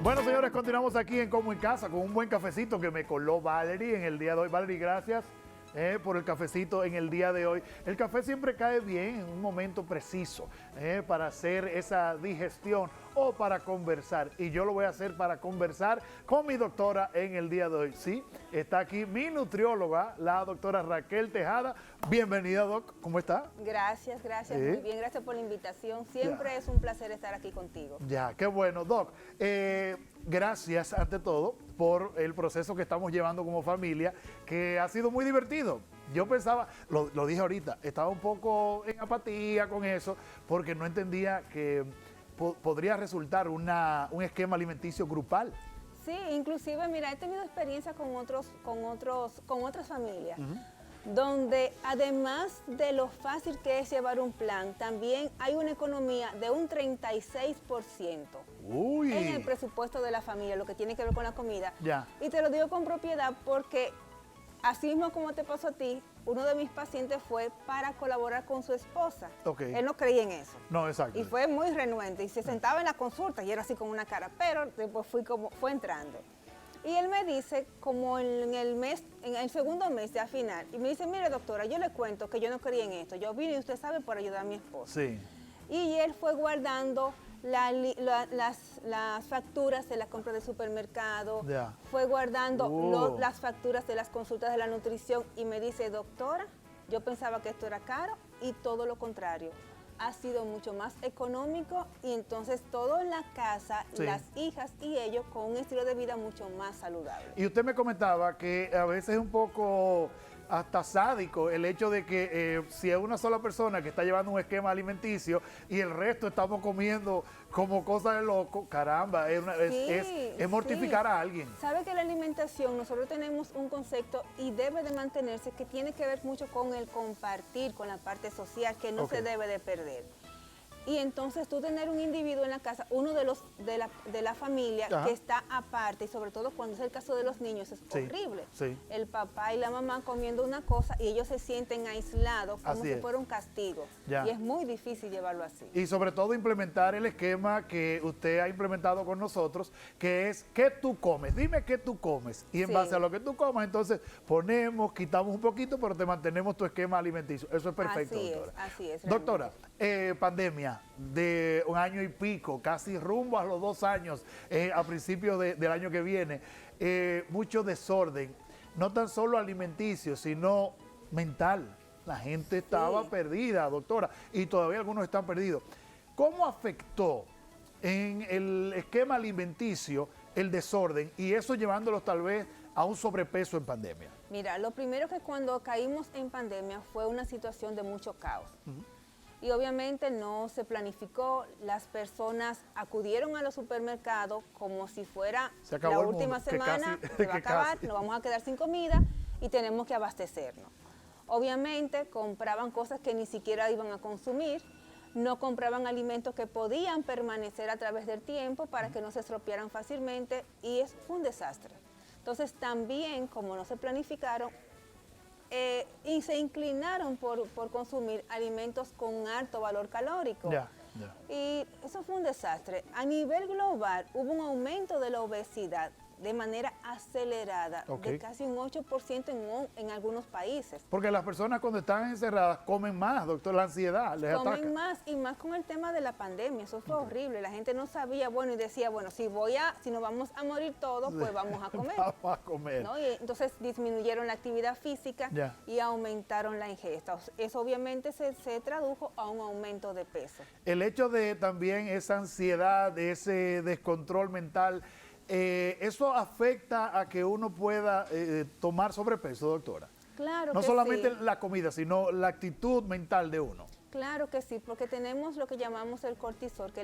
Bueno, señores, continuamos aquí en Como en Casa con un buen cafecito que me coló Valerie en el día de hoy. Valerie, gracias por el cafecito en el día de hoy. El café siempre cae bien en un momento preciso para hacer esa digestión o para conversar. Y yo lo voy a hacer para conversar con mi doctora en el día de hoy. Sí, está aquí mi nutrióloga, la doctora Raquel Tejada. Bienvenida, Doc. ¿Cómo está? Gracias, muy bien. Gracias por la invitación. Siempre Ya. es un placer estar aquí contigo. Ya, qué bueno, Doc. Gracias, ante todo, por el proceso que estamos llevando como familia, que ha sido muy divertido. Yo pensaba, lo dije ahorita, estaba un poco en apatía con eso, porque no entendía que podría resultar un esquema alimenticio grupal. Sí, inclusive, mira, he tenido experiencia con otras familias, donde además de lo fácil que es llevar un plan, también hay una economía de un 36% Uy. en el presupuesto de la familia, lo que tiene que ver con la comida. Ya. Y te lo digo con propiedad porque, así mismo como te pasó a ti, uno de mis pacientes fue para colaborar con su esposa. Ok. Él no creía en eso. No, exacto. Y fue muy renuente y se sentaba en la consulta y era así con una cara, pero después fue entrando. Y él me dice, como en el segundo mes ya final, y me dice, mire doctora, yo le cuento que yo no creía en esto, yo vine, usted sabe, por ayudar a mi esposa. Sí. Y él fue guardando las facturas de la compra del supermercado, Ya. fue guardando las facturas de las consultas de la nutrición y me dice, doctora, yo pensaba que esto era caro y todo lo contrario. Ha sido mucho más económico y entonces todo en la casa, Sí. las hijas y ellos con un estilo de vida mucho más saludable. Y usted me comentaba que a veces es un poco hasta sádico el hecho de que si es una sola persona que está llevando un esquema alimenticio y el resto estamos comiendo como cosas de loco, caramba, es mortificar a alguien. Sabe que la alimentación, nosotros tenemos un concepto y debe de mantenerse que tiene que ver mucho con el compartir, con la parte social, que no se debe de perder. Y entonces tú tener un individuo en la casa, uno de la familia que está aparte, y sobre todo cuando es el caso de los niños, es horrible. Sí. El papá y la mamá comiendo una cosa y ellos se sienten aislados como si fuera un castigo. Ya. Y es muy difícil llevarlo así. Y sobre todo implementar el esquema que usted ha implementado con nosotros, que es ¿qué tú comes? Dime qué tú comes. Y en base a lo que tú comas, entonces quitamos un poquito, pero te mantenemos tu esquema alimenticio. Eso es perfecto, doctora. Así es. Doctora, pandemia de un año y pico, casi rumbo a los 2 años, a principios del año que viene, mucho desorden, no tan solo alimenticio, sino mental. La gente estaba perdida, doctora, y todavía algunos están perdidos. ¿Cómo afectó en el esquema alimenticio el desorden y eso llevándolos tal vez a un sobrepeso en pandemia? Mira, lo primero que cuando caímos en pandemia fue una situación de mucho caos. Y obviamente no se planificó, las personas acudieron a los supermercados como si fuera la última semana, se va a acabar, nos vamos a quedar sin comida y tenemos que abastecernos. Obviamente compraban cosas que ni siquiera iban a consumir, no compraban alimentos que podían permanecer a través del tiempo para que no se estropearan fácilmente y fue un desastre. Entonces también, como no se planificaron, y se inclinaron por consumir alimentos con alto valor calórico. Y eso fue un desastre. A nivel global hubo un aumento de la obesidad de manera acelerada, de casi un 8% en algunos países. Porque las personas cuando están encerradas comen más, doctor, la ansiedad les ataca. Comen más y más con el tema de la pandemia, eso fue horrible. La gente no sabía, bueno, y decía, bueno, si nos vamos a morir todos, pues vamos a comer. Vamos a comer. ¿No? Y entonces disminuyeron la actividad física y aumentaron la ingesta. Eso obviamente se tradujo a un aumento de peso. El hecho de también esa ansiedad, ese descontrol mental, ¿eso afecta a que uno pueda tomar sobrepeso, doctora? Claro no que solamente sí. la comida, sino la actitud mental de uno. Claro que sí, porque tenemos lo que llamamos el cortisol, que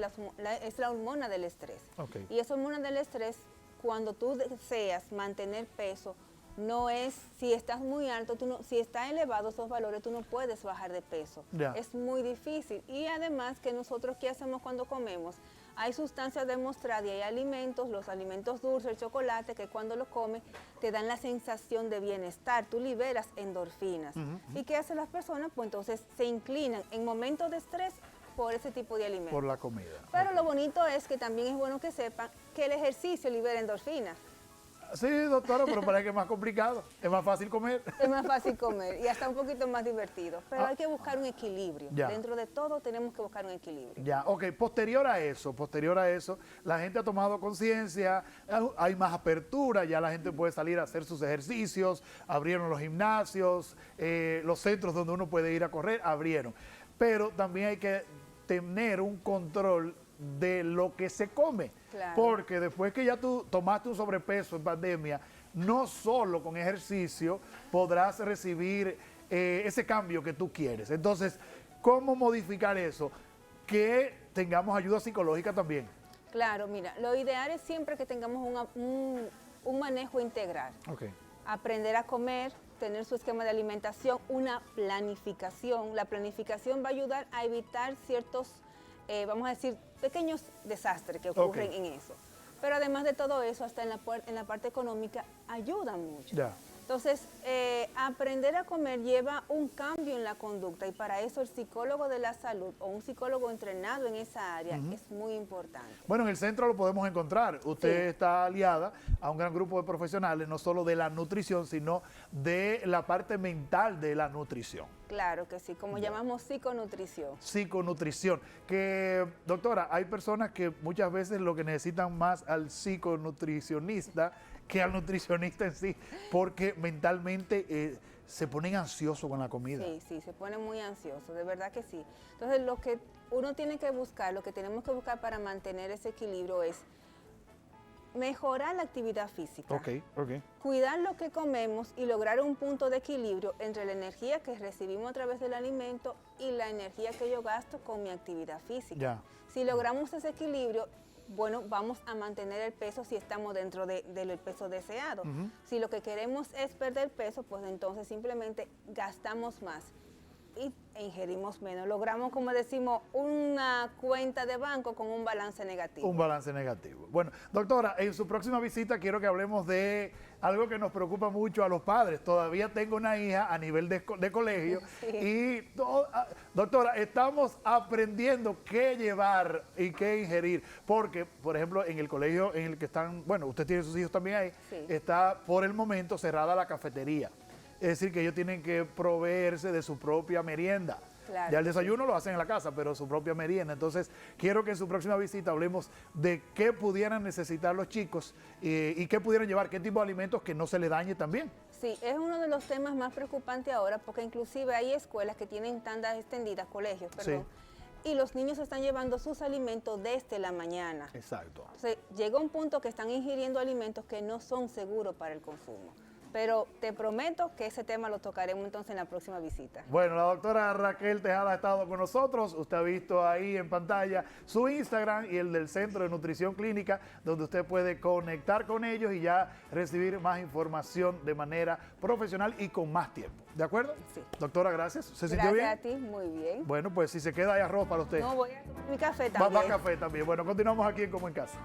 es la hormona del estrés. Y esa hormona del estrés, cuando tú deseas mantener peso, no es, si estás muy alto, si está elevado esos valores, tú no puedes bajar de peso. Es muy difícil. Y además que nosotros, ¿qué hacemos cuando comemos? Hay sustancias demostradas y hay alimentos, los alimentos dulces, el chocolate, que cuando lo comes te dan la sensación de bienestar, tú liberas endorfinas. ¿Y qué hacen las personas? Pues entonces se inclinan en momentos de estrés por ese tipo de alimentos. Por la comida. Pero lo bonito es que también es bueno que sepan que el ejercicio libera endorfinas. Sí, doctora, pero parece que es más complicado. Es más fácil comer. Es más fácil comer y hasta un poquito más divertido. Pero hay que buscar un equilibrio. Ya. Dentro de todo tenemos que buscar un equilibrio. Ya, ok, posterior a eso, la gente ha tomado conciencia, hay más apertura, ya la gente puede salir a hacer sus ejercicios, abrieron los gimnasios, los centros donde uno puede ir a correr, abrieron. Pero también hay que tener un control de lo que se come, Claro. porque después que ya tú tomaste un sobrepeso en pandemia, no solo con ejercicio podrás recibir ese cambio que tú quieres. Entonces, ¿cómo modificar eso? Que tengamos ayuda psicológica también. Claro, mira, lo ideal es siempre que tengamos un manejo integral. Okay. Aprender a comer, tener su esquema de alimentación, una planificación. La planificación va a ayudar a evitar ciertos, vamos a decir, pequeños desastres que ocurren en eso. Pero además de todo eso, hasta en la parte económica, ayuda mucho. Ya. Entonces, aprender a comer lleva un cambio en la conducta y para eso el psicólogo de la salud o un psicólogo entrenado en esa área es muy importante. Bueno, en el centro lo podemos encontrar. Usted Sí. está aliada a un gran grupo de profesionales, no solo de la nutrición, sino de la parte mental de la nutrición. Claro que sí, como llamamos psiconutrición. Psiconutrición. Que, doctora, hay personas que muchas veces lo que necesitan más al psiconutricionista que al nutricionista en sí, porque mentalmente se ponen ansiosos con la comida. Sí, sí, se pone muy ansioso, de verdad que sí. Entonces, lo que uno tiene que buscar, lo que tenemos que buscar para mantener ese equilibrio es mejorar la actividad física, Ok. cuidar lo que comemos y lograr un punto de equilibrio entre la energía que recibimos a través del alimento y la energía que yo gasto con mi actividad física. Ya. Si logramos ese equilibrio, bueno, vamos a mantener el peso si estamos dentro del peso deseado. Si lo que queremos es perder peso, pues entonces simplemente gastamos más e ingerimos menos. Logramos, como decimos, una cuenta de banco con un balance negativo. Un balance negativo. Bueno, doctora, en su próxima visita quiero que hablemos de algo que nos preocupa mucho a los padres. Todavía tengo una hija a nivel de colegio y, doctora, estamos aprendiendo qué llevar y qué ingerir. Porque, por ejemplo, en el colegio en el que están, bueno, usted tiene sus hijos también ahí, está por el momento cerrada la cafetería. Es decir, que ellos tienen que proveerse de su propia merienda. Claro. Ya el desayuno lo hacen en la casa, pero su propia merienda. Entonces, quiero que en su próxima visita hablemos de qué pudieran necesitar los chicos y qué pudieran llevar, qué tipo de alimentos que no se les dañe también. Sí, es uno de los temas más preocupantes ahora, porque inclusive hay escuelas que tienen tandas extendidas, colegios, perdón, y los niños están llevando sus alimentos desde la mañana. Exacto. Entonces, llega un punto que están ingiriendo alimentos que no son seguros para el consumo. Pero te prometo que ese tema lo tocaremos entonces en la próxima visita. Bueno, la doctora Raquel Tejada ha estado con nosotros. Usted ha visto ahí en pantalla su Instagram y el del Centro de Nutrición Clínica, donde usted puede conectar con ellos y ya recibir más información de manera profesional y con más tiempo. ¿De acuerdo? Sí. Doctora, gracias. ¿Se sintió bien? Gracias a ti, muy bien. Bueno, pues si se queda hay arroz para usted. No, voy a tomar mi café Va también. café también. Bueno, continuamos aquí en Como en Casa.